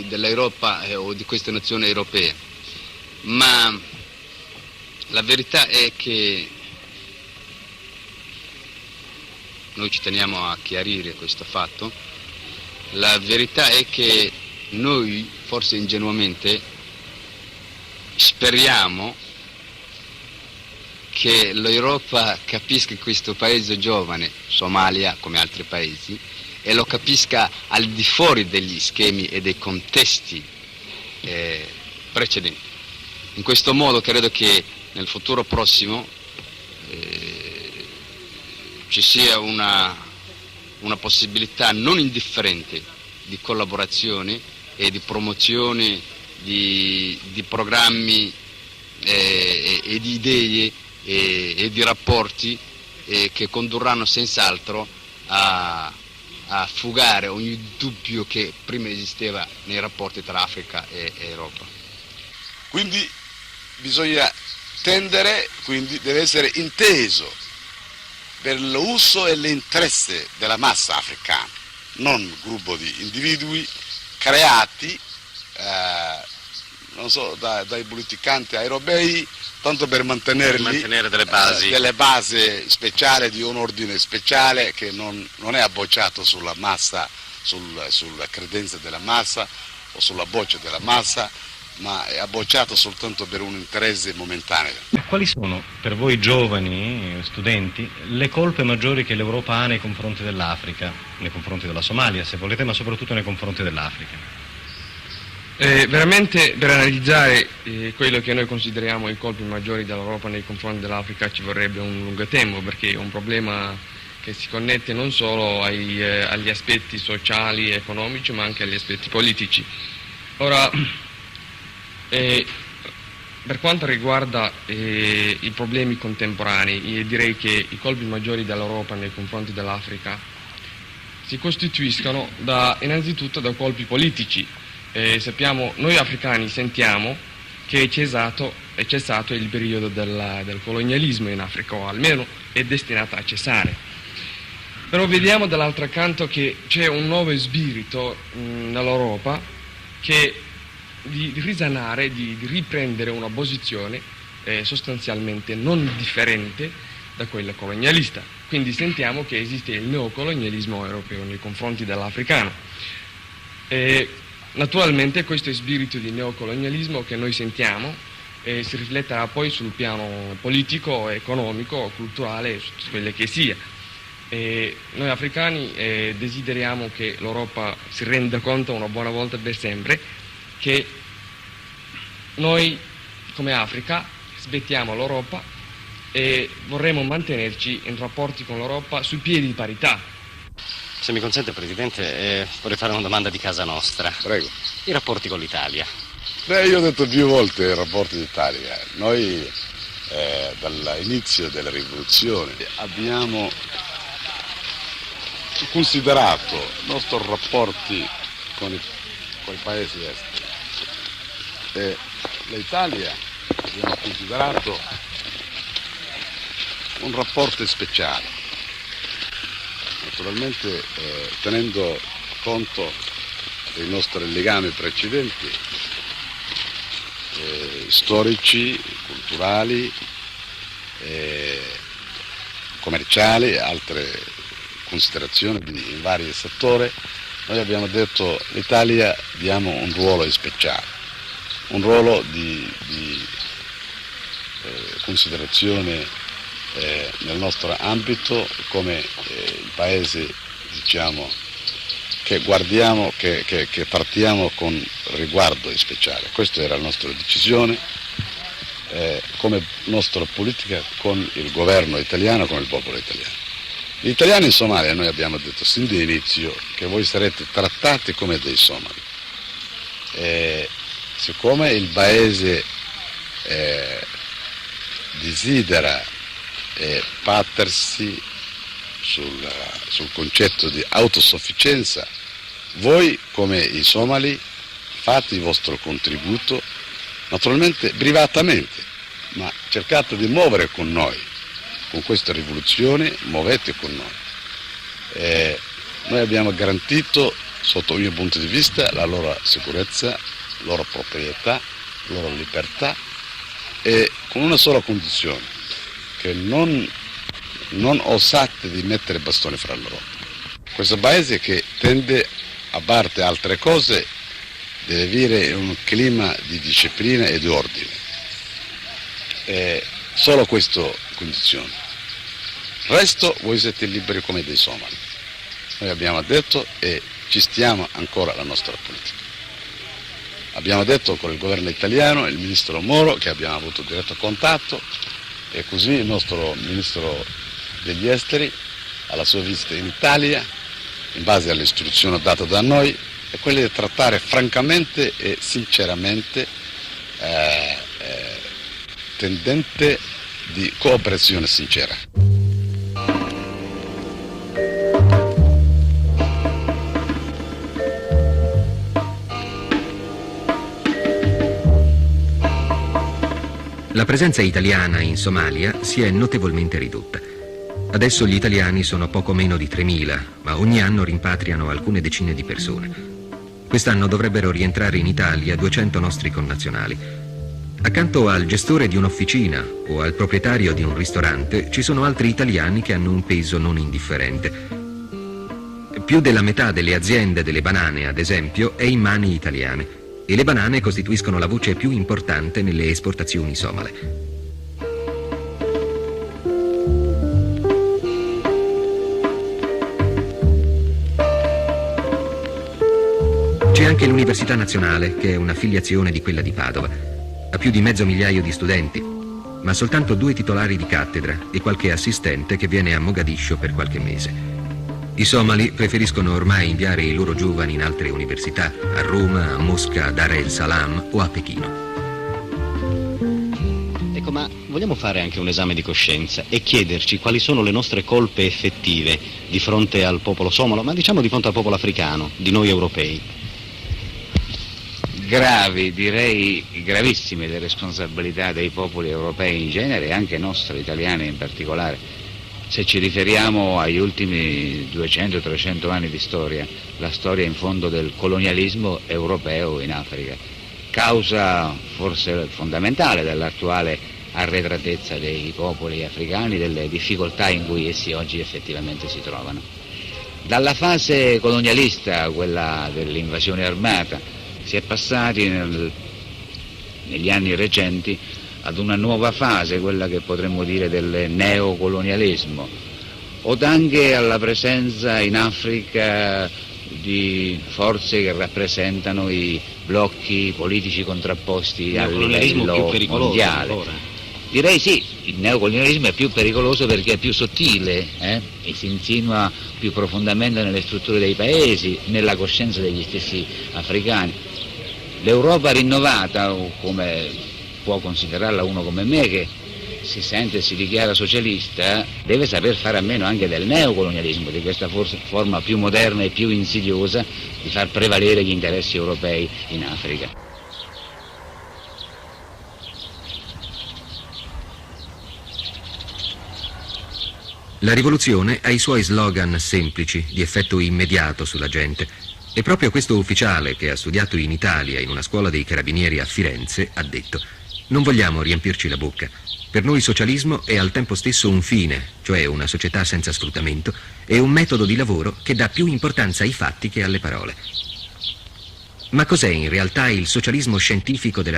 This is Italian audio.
dell'Europa o di queste nazioni europee, ma la verità è che noi ci teniamo a chiarire questo fatto. La verità è che noi, forse ingenuamente, speriamo che l'Europa capisca questo paese giovane, Somalia come altri paesi, e lo capisca al di fuori degli schemi e dei contesti precedenti. In questo modo credo che nel futuro prossimo ci sia una possibilità non indifferente di collaborazione e di promozione di programmi e di idee e di rapporti che condurranno senz'altro a fugare ogni dubbio che prima esisteva nei rapporti tra Africa e Europa. Quindi bisogna tendere, quindi deve essere inteso per l'uso e l'interesse della massa africana, non gruppo di individui creati, non so, dai politicanti europei, tanto per mantenere delle basi speciali di un ordine speciale che non è abbocciato sulla massa, sulla credenza della massa o sulla voce della massa, ma è abbocciato soltanto per un interesse momentaneo. Quali sono per voi giovani studenti le colpe maggiori che l'Europa ha nei confronti dell'Africa, nei confronti della Somalia se volete, ma soprattutto nei confronti dell'Africa? Veramente per analizzare quello che noi consideriamo i colpi maggiori dell'Europa nei confronti dell'Africa ci vorrebbe un lungo tempo, perché è un problema che si connette non solo agli aspetti sociali e economici, ma anche agli aspetti politici. Ora, per quanto riguarda i problemi contemporanei, direi che i colpi maggiori dell'Europa nei confronti dell'Africa si costituiscono innanzitutto da colpi politici. Sappiamo, noi africani sentiamo che è cessato il periodo del colonialismo in Africa, o almeno è destinato a cessare. Però vediamo dall'altro canto che c'è un nuovo spirito nell'Europa che di risanare, di riprendere una posizione sostanzialmente non differente da quella colonialista. Quindi sentiamo che esiste il neocolonialismo europeo nei confronti dell'africano. Naturalmente questo spirito di neocolonialismo che noi sentiamo si rifletterà poi sul piano politico, economico, culturale, su quelle che sia. Noi africani desideriamo che l'Europa si renda conto una buona volta per sempre che noi come Africa rispettiamo l'Europa e vorremmo mantenerci in rapporti con l'Europa su piedi di parità. Se mi consente, Presidente, vorrei fare una domanda di casa nostra. Prego. I rapporti con l'Italia. Io ho detto più volte i rapporti d'Italia. Noi dall'inizio della rivoluzione abbiamo considerato i nostri rapporti con i paesi esteri. L'Italia abbiamo considerato un rapporto speciale. Naturalmente tenendo conto dei nostri legami precedenti, storici, culturali, commerciali, altre considerazioni in vari settori, noi abbiamo detto l'Italia diamo un ruolo speciale, un ruolo di considerazione nel nostro ambito come il paese, diciamo, che guardiamo, che trattiamo con riguardo speciale. Questa era la nostra decisione come nostra politica con il governo italiano, con il popolo italiano. Gli italiani in Somalia, noi abbiamo detto sin dall'inizio che voi sarete trattati come dei somali. Siccome il paese desidera battersi sul concetto di autosufficienza, voi come i somali fate il vostro contributo, naturalmente privatamente, ma cercate di muovere con noi, con questa rivoluzione muovete con noi. Noi abbiamo garantito sotto ogni punto di vista, la loro sicurezza, la loro proprietà, la loro libertà, e con una sola condizione, che non osate di mettere bastoni fra loro. Questo paese che tende, a parte altre cose, deve avere un clima di disciplina e di ordine. Solo questa condizione. Il resto voi siete liberi come dei somali. Noi abbiamo detto e ci stiamo ancora la nostra politica. Abbiamo detto con il governo italiano, il ministro Moro, che abbiamo avuto diretto contatto, e così il nostro ministro degli esteri, alla sua visita in Italia, in base alle istruzioni date da noi, è quella di trattare francamente e sinceramente tendente di cooperazione sincera. La presenza italiana in Somalia si è notevolmente ridotta. Adesso gli italiani sono poco meno di 3.000, ma ogni anno rimpatriano alcune decine di persone. Quest'anno dovrebbero rientrare in Italia 200 nostri connazionali. Accanto al gestore di un'officina o al proprietario di un ristorante ci sono altri italiani che hanno un peso non indifferente. Più della metà delle aziende delle banane, ad esempio, è in mani italiane, e le banane costituiscono la voce più importante nelle esportazioni somale. C'è anche l'Università Nazionale, che è una filiazione di quella di Padova. Ha più di 500.000 di studenti, ma soltanto 2 titolari di cattedra e qualche assistente che viene a Mogadiscio per qualche mese. I somali preferiscono ormai inviare i loro giovani in altre università, a Roma, a Mosca, a Dar el Salam o a Pechino. Ecco, ma vogliamo fare anche un esame di coscienza e chiederci quali sono le nostre colpe effettive di fronte al popolo somalo, ma diciamo di fronte al popolo africano, di noi europei? Gravi, direi gravissime, le responsabilità dei popoli europei in genere e anche nostri, italiani in particolare. Se ci riferiamo agli ultimi 200-300 anni di storia, la storia in fondo del colonialismo europeo in Africa, causa forse fondamentale dell'attuale arretratezza dei popoli africani, delle difficoltà in cui essi oggi effettivamente si trovano. Dalla fase colonialista, quella dell'invasione armata, si è passati negli anni recenti ad una nuova fase, quella che potremmo dire del neocolonialismo, o anche alla presenza in Africa di forze che rappresentano i blocchi politici contrapposti a livello più pericoloso mondiale. Ancora. Direi sì, il neocolonialismo è più pericoloso perché è più sottile e si insinua più profondamente nelle strutture dei paesi, nella coscienza degli stessi africani. L'Europa rinnovata, o come può considerarla uno come me che si sente e si dichiara socialista, deve saper fare a meno anche del neocolonialismo, di questa forma più moderna e più insidiosa di far prevalere gli interessi europei in Africa. La rivoluzione ha i suoi slogan semplici, di effetto immediato sulla gente. E proprio questo ufficiale, che ha studiato in Italia in una scuola dei carabinieri a Firenze, ha detto: non vogliamo riempirci la bocca. Per noi il socialismo è al tempo stesso un fine, cioè una società senza sfruttamento, e un metodo di lavoro che dà più importanza ai fatti che alle parole. Ma cos'è in realtà il socialismo scientifico della